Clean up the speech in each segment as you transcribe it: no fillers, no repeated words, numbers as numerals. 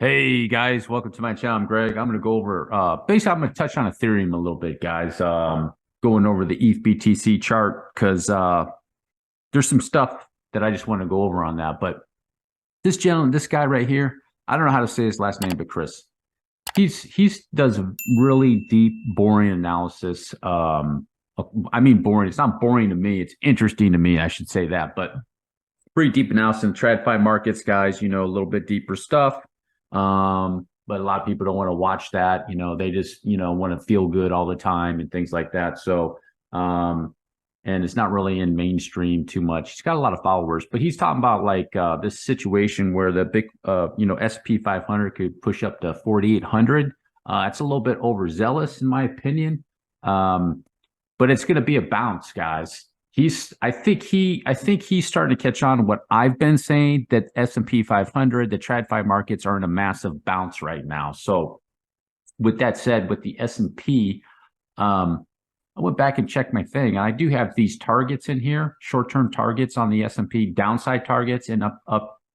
Hey guys, welcome to my channel. I'm Greg. I'm going to go over basically I'm going to touch on Ethereum a little bit, guys. Going over the ETH BTC chart because there's some stuff that I just want to go over on that. But this gentleman, this guy right here, I don't know how to say his last name, but Chris. He's does a really deep, boring analysis. I mean boring. It's not boring to me. It's interesting to me. I should say that, but pretty deep analysis in TradFi markets, guys. You know, a little bit deeper stuff. But a lot of people don't want to watch that. You know, they just, want to feel good all the time and things like that. So, and it's not really in mainstream too much. He's got a lot of followers, but he's talking about like this situation where the big, SP 500 could push up to 4,800. It's a little bit overzealous in my opinion. But it's going to be a bounce, guys. I think he's starting to catch on what I've been saying, that S&P 500, the TradFi markets are in a massive bounce right now. So with that said, with the S&P, I went back and checked my thing. I do have these targets in here, short-term targets on the S&P, downside targets and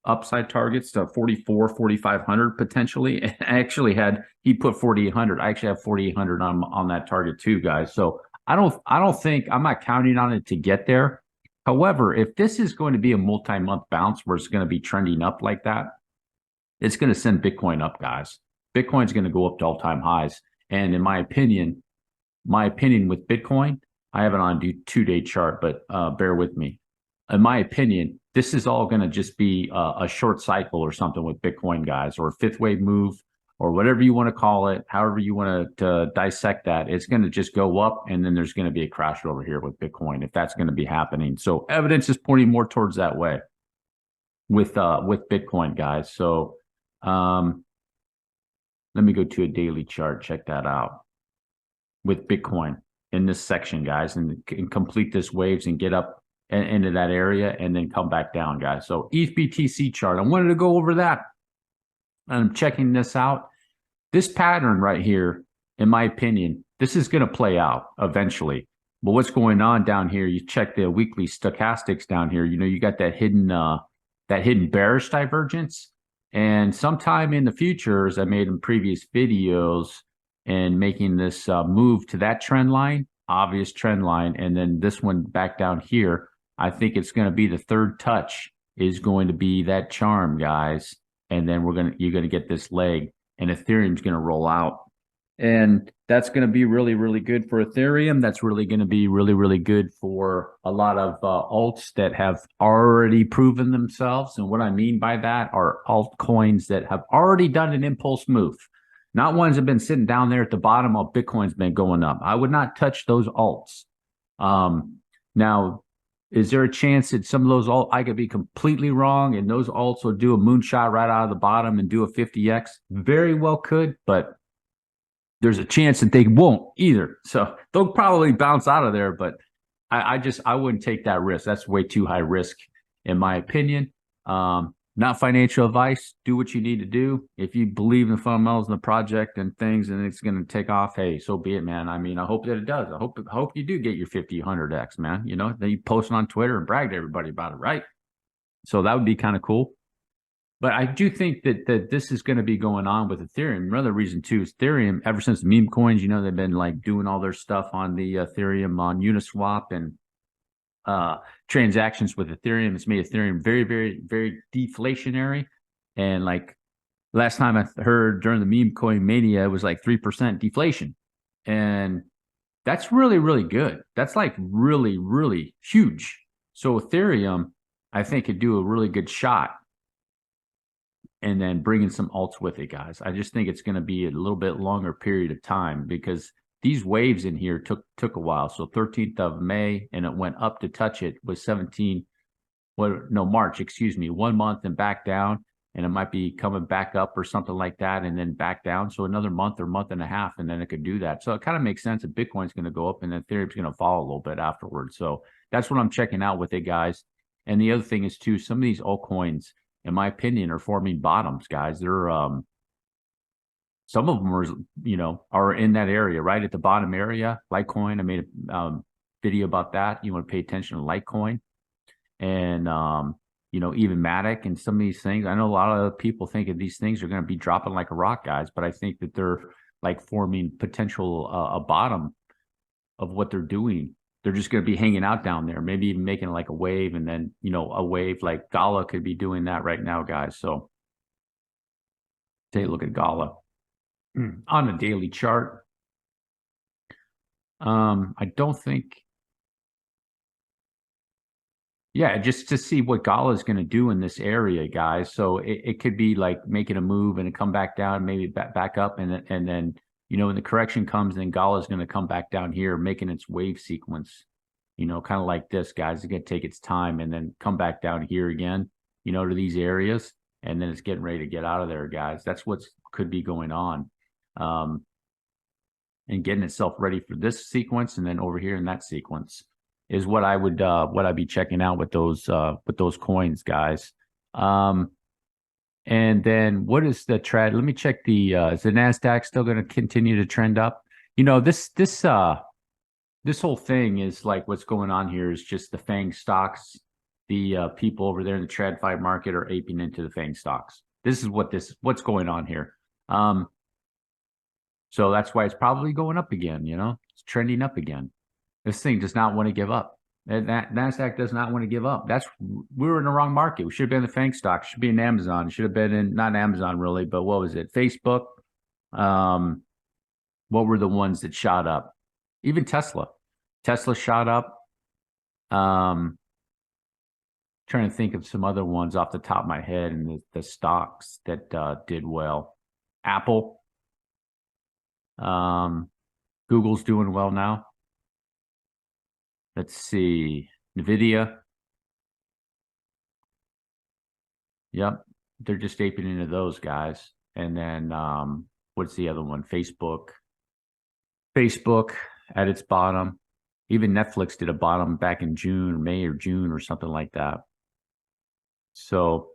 upside targets to 44, 4,500 potentially. He put 4,800. I actually have 4,800 on that target too, guys. So I don't think, I'm not counting on it to get there. However, if this is going to be a multi-month bounce where it's going to be trending up like that, it's going to send Bitcoin up, guys. Bitcoin's going to go up to all-time highs. And in my opinion with Bitcoin, I have it on a 2-day chart, but bear with me. In my opinion, this is all going to just be a short cycle or something with Bitcoin, guys, or a fifth wave move, or whatever you want to call it, however you want to dissect that. It's going to just go up, and then there's going to be a crash over here with Bitcoin if that's going to be happening. So evidence is pointing more towards that way with Bitcoin, guys. So let me go to a daily chart, check that out with Bitcoin in this section, guys, and complete this waves and get up into that area and then come back down, guys. So ETH BTC chart, I wanted to go over that. I'm checking this out. This pattern right here, in my opinion, this is going to play out eventually. But what's going on down here, you check the weekly stochastics down here, you got that hidden bearish divergence. And sometime in the future, as I made in previous videos, and making this move to that trend line, obvious trend line, and then this one back down here, I think it's going to be the third touch is going to be that charm, guys. And then you're going to get this leg, and Ethereum's going to roll out. And that's going to be really, really good for Ethereum. That's really going to be really, really good for a lot of alts that have already proven themselves. And what I mean by that are altcoins that have already done an impulse move. Not ones that have been sitting down there at the bottom while Bitcoin's been going up. I would not touch those alts. Now, is there a chance that some of those alts, I could be completely wrong, and those alts will do a moonshot right out of the bottom and do a 50x? Very well could, but there's a chance that they won't either. So they'll probably bounce out of there, but I wouldn't take that risk. That's way too high risk, in my opinion. Not financial advice. Do what you need to do. If you believe in the fundamentals in the project and things, and it's going to take off, hey, so be it, man. I mean, I hope that it does. I hope you do get your 50, 100x, man. Then you post it on Twitter and brag to everybody about it, right? So that would be kind of cool. But I do think that this is going to be going on with Ethereum. Another reason too is Ethereum, ever since the meme coins, they've been like doing all their stuff on the Ethereum on Uniswap and transactions with Ethereum. It's made Ethereum very, very, very deflationary. And like last time I heard during the meme coin mania, it was like 3% deflation. And that's really, really good. That's like really, really huge. So Ethereum, I think, could do a really good shot. And then bringing some alts with it, guys. I just think it's going to be a little bit longer period of time because these waves in here took a while. So 13th of May, and it went up to touch it was March, excuse me, 1 month and back down, and it might be coming back up or something like that, and then back down. So another month or month and a half, and then it could do that. So it kind of makes sense that Bitcoin's going to go up and then Ethereum's going to fall a little bit afterwards. So that's what I'm checking out with it, guys. And the other thing is too, some of these altcoins, in my opinion, are forming bottoms, guys. They're some of them are in that area, right at the bottom area. Litecoin, I made a video about that. You want to pay attention to Litecoin, and even Matic and some of these things. I know a lot of people think that these things are going to be dropping like a rock, guys, but I think that they're like forming potential a bottom of what they're doing. They're just going to be hanging out down there, maybe even making like a wave, and then a wave like Gala could be doing that right now, guys. So take a look at Gala on the daily chart. I don't think. Yeah, just to see what Gala is going to do in this area, guys. So it could be like making a move and it come back down, maybe back up, and then when the correction comes, then Gala is going to come back down here, making its wave sequence. Kind of like this, guys. It's going to take its time and then come back down here again, to these areas, and then it's getting ready to get out of there, guys. That's what could be going on, and getting itself ready for this sequence, and then over here in that sequence is what I'd be checking out with those coins, guys. And then what is the trend? Let me check is the NASDAQ still going to continue to trend up? This whole thing is like what's going on here is just the FANG stocks. The people over there in the TradFi market are aping into the FANG stocks. This is what's going on here. So that's why it's probably going up again, it's trending up again. This thing does not want to give up. That NASDAQ does not want to give up. We were in the wrong market. We should have been in the FANG stock. Should be in Amazon. Should have been in, not Amazon really, but what was it? Facebook. What were the ones that shot up? Even Tesla. Tesla shot up. Trying to think of some other ones off the top of my head and the stocks that did well. Apple. Google's doing well now. Let's see. NVIDIA. Yep. They're just aping into those guys. And then what's the other one? Facebook. Facebook at its bottom. Even Netflix did a bottom back in May or June or something like that. So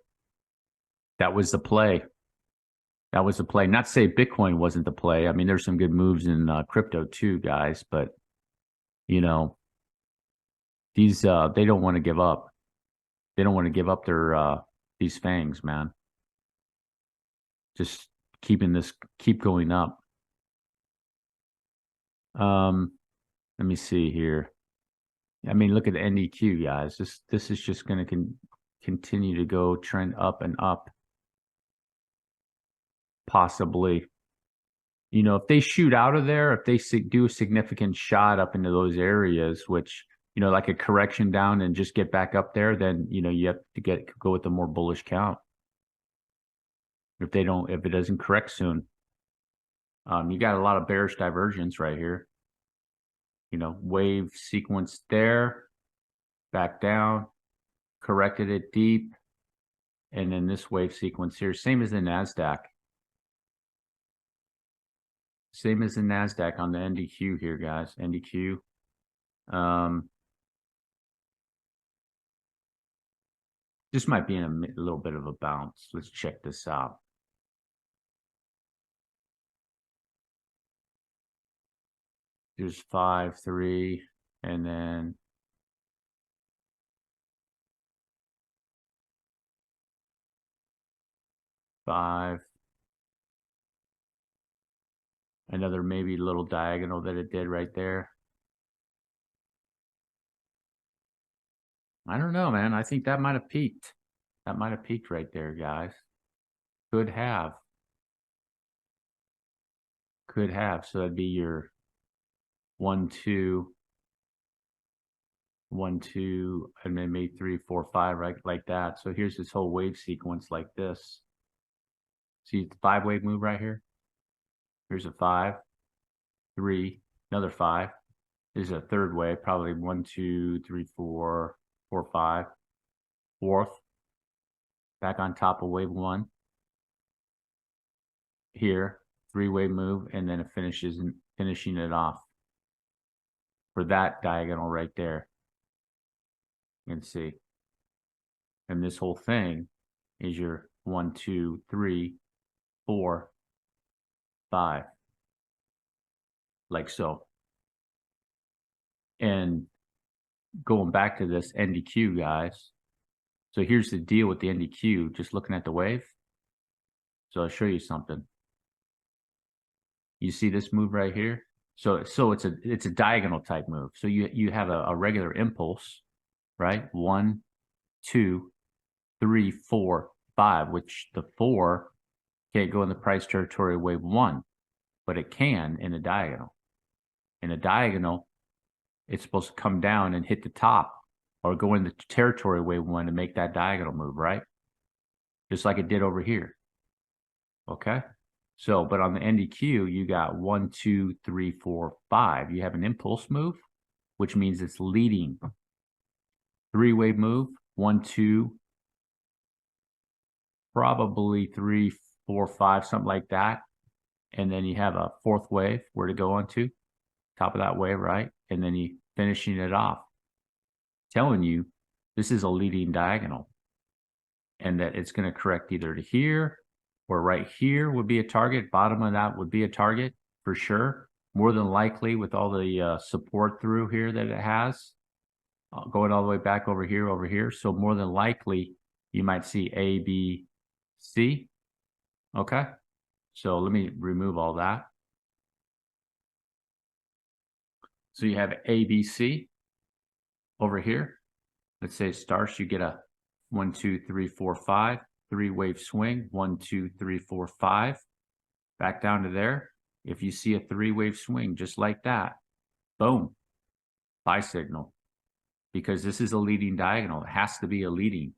that was the play. That was the play. Not to say Bitcoin wasn't the play. I mean, there's some good moves in crypto too, guys. But, these they don't want to give up. They don't want to give up their these fangs, man. Just keep going up. Let me see here. I mean, look at the NDQ, guys. This is just going to continue to go trend up and up. Possibly. If they shoot out of there, if they do a significant shot up into those areas, which like a correction down and just get back up there, then you have to go with a more bullish count. If it doesn't correct soon, you got a lot of bearish divergence right here. Wave sequence there, back down, corrected it deep, and then this wave sequence here, same as the NASDAQ. Same as the NASDAQ on the NDQ here, guys. NDQ. This might be in a little bit of a bounce. Let's check this out. Here's 5, 3, and then 5. Another maybe little diagonal that it did right there. I don't know, man. I think that might have peaked. That might have peaked right there, guys. Could have. Could have. So that'd be your 1, 2, 1, 2, and then maybe 3, 4, 5, right? Like that. So here's this whole wave sequence like this. See the 5-wave move right here? Here's a 5, 3, another 5. There's a third wave, probably 1, 2, 3, 4, 4, 5. Fourth. Back on top of wave 1. Here, 3-wave move, and then it finishing it off for that diagonal right there. You can see. And this whole thing is your 1, 2, 3, 4, 5. Like so. And going back to this NDQ, guys, So here's the deal with the NDQ, just looking at the wave. So I'll show you something. You see this move right here? So it's a diagonal type move. So you have a regular impulse, right? 1, 2, 3, 4, 5, which the 4 can't go in the price territory wave 1, but it can in a diagonal. In a diagonal, it's supposed to come down and hit the top or go in the territory wave 1 to make that diagonal move, right? Just like it did over here. Okay. So, but on the NDQ, you got 1, 2, 3, 4, 5. You have an impulse move, which means it's leading. 3-wave move, 1, 2, probably 3, 4, 5, something like that. And then you have a 4th wave where to go onto, top of that wave, right? And then you finishing it off. Telling you this is a leading diagonal and that it's going to correct either to here or right here would be a target. Bottom of that would be a target for sure. More than likely with all the support through here that it has, going all the way back over here. So more than likely you might see A, B, C. Okay. So let me remove all that. So you have A, B, C over here. Let's say it starts, you get a 1, 2, 3, 4, 5, 3-wave swing, 1, 2, 3, 4, 5, back down to there. If you see a 3-wave swing just like that, boom, buy signal, because this is a leading diagonal. It has to be a leading.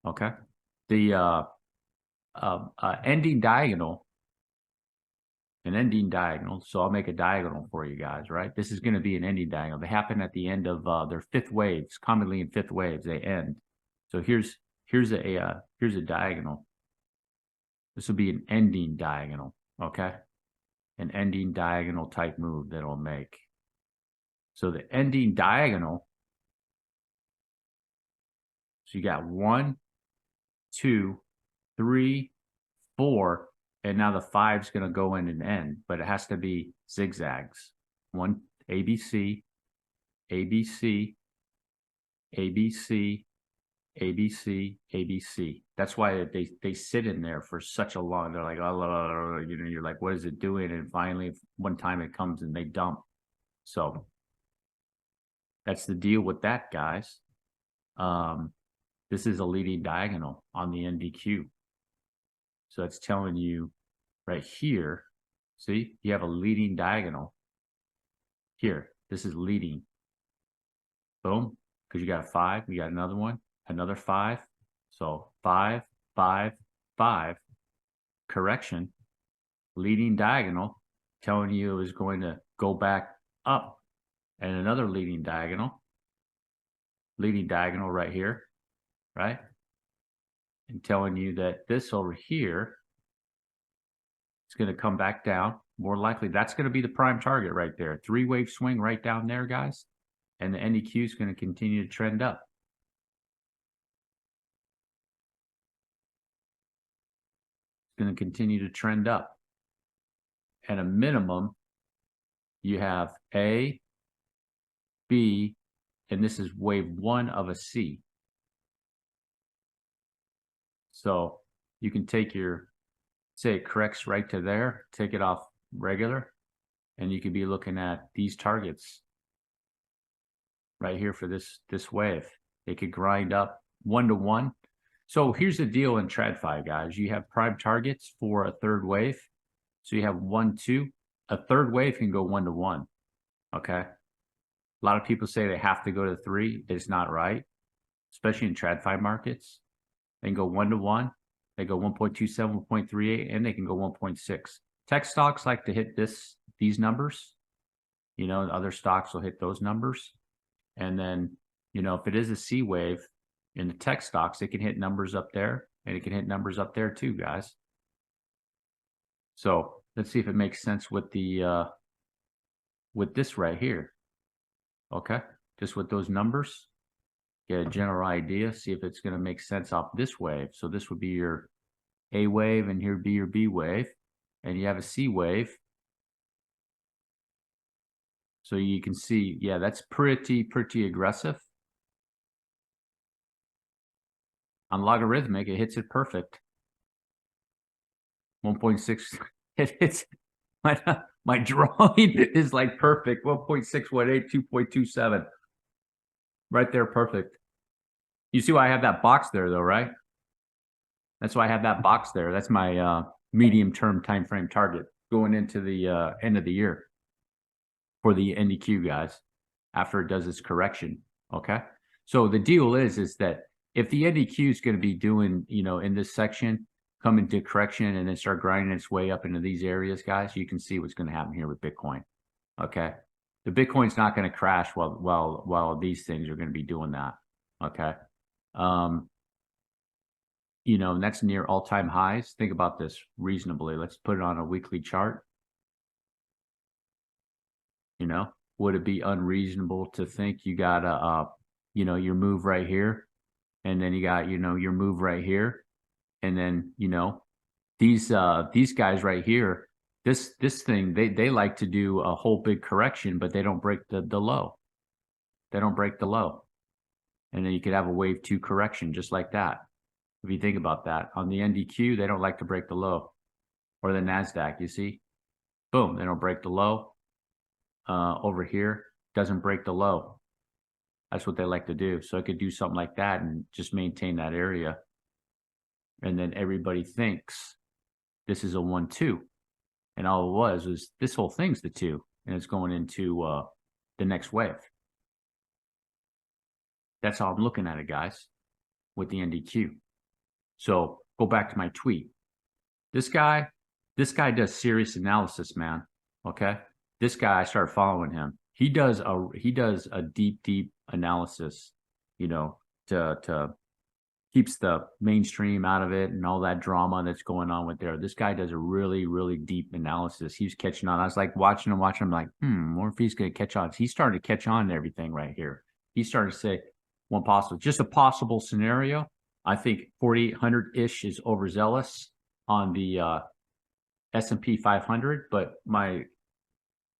Okay. The ending diagonal, an ending diagonal. So I'll make a diagonal for you guys, right? This is going to be an ending diagonal. They happen at the end of their 5th waves. Commonly in 5th waves, they end. So here's a diagonal. This will be an ending diagonal, okay? An ending diagonal type move that it'll make. So the ending diagonal, so you got 1, 2, 3, 4, and now the 5's going to go in and end, but it has to be zigzags. 1, ABC, ABC, ABC, ABC, ABC. That's why they sit in there for such a long. They're like, oh, you know, you're like, what is it doing? And finally, one time it comes and they dump. So that's the deal with that, guys. This is a leading diagonal on the NDQ. So it's telling you right here. See, you have a leading diagonal here. This is leading. Boom, because you got a 5. You got another one, another 5. So 5, 5, 5. Correction, leading diagonal, telling you it was going to go back up, and another leading diagonal right here, right? And telling you that this over here is going to come back down. More likely, that's going to be the prime target right there. 3-wave swing right down there, guys. And the NDQ is going to continue to trend up. It's going to continue to trend up. At a minimum, you have A, B, and this is wave 1 of a C. So you can take your, say it corrects right to there, take it off regular, and you could be looking at these targets right here for this wave. They could grind up 1 to 1. So here's the deal in TradFi, guys. You have prime targets for a 3rd wave. So you have 1, 2. A 3rd wave can go 1 to 1. Okay. A lot of people say they have to go to 3. It's not right, especially in TradFi markets. They can go 1 to 1. They go 1.27, 1.38, and they can go 1.6. Tech stocks like to hit these numbers. You know, other stocks will hit those numbers. And then, you know, if it is a C wave in the tech stocks, it can hit numbers up there, and it can hit numbers up there too, guys. So let's see if it makes sense with the with this right here. Okay, just with those numbers, get a general idea, see if it's going to make sense off this wave. So this would be your A wave, and here would be your B wave, and you have a C wave. So you can see, yeah, that's pretty aggressive. On logarithmic, it hits it perfect. 1.6. It hits my drawing is like perfect. 1.618, 2.27. Right there, perfect. You see why I have that box there, though, right? That's why I have that box there. That's my medium-term time frame target going into the end of the year for the NDQ guys after it does its correction. Okay. So the deal is that if the NDQ is going to be doing, in this section, come into correction and then start grinding its way up into these areas, guys, you can see what's going to happen here with Bitcoin. Okay. The Bitcoin's not going to crash while these things are going to be doing that. Okay. And that's near all-time highs. Think about this reasonably. Let's put it on a weekly chart. Would it be unreasonable to think you got your move right here, and then you got, your move right here, and then, these guys right here, this thing, they like to do a whole big correction, but they don't break the low. They don't break the low. And then you could have a wave 2 correction just like that. If you think about that, on the NDQ, they don't like to break the low, or the NASDAQ, you see, boom, they don't break the low. Over here, doesn't break the low. That's what they like to do. So I could do something like that and just maintain that area. And then everybody thinks this is a 1-2. And all it was this whole thing's the 2. And it's going into the next wave. That's how I'm looking at it, guys, with the NDQ. So go back to my tweet. This guy does serious analysis, man. Okay. This guy, I started following him. He does a deep analysis, to keeps the mainstream out of it and all that drama that's going on with there. This guy does a really, really deep analysis. He was catching on. I was like watching him. I'm like, what if he's going to catch on? He started to catch on to everything right here. He started to say just a possible scenario. I think 4,800-ish is overzealous on the S&P 500, but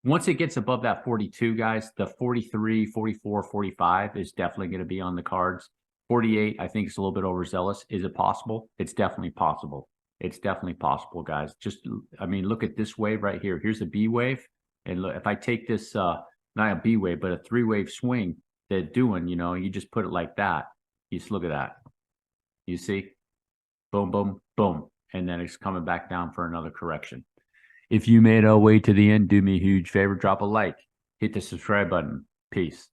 once it gets above that 42, guys, the 43, 44, 45 is definitely going to be on the cards. 48, I think it's a little bit overzealous. Is it possible? It's definitely possible. It's definitely possible, guys. Look at this wave right here. Here's a B wave. And look, if I take this, not a B wave, but a 3-wave swing they're doing, you just put it like that. You just look at that. You see? Boom, boom, boom. And then it's coming back down for another correction. If you made our way to the end, do me a huge favor, drop a like, hit the subscribe button. Peace.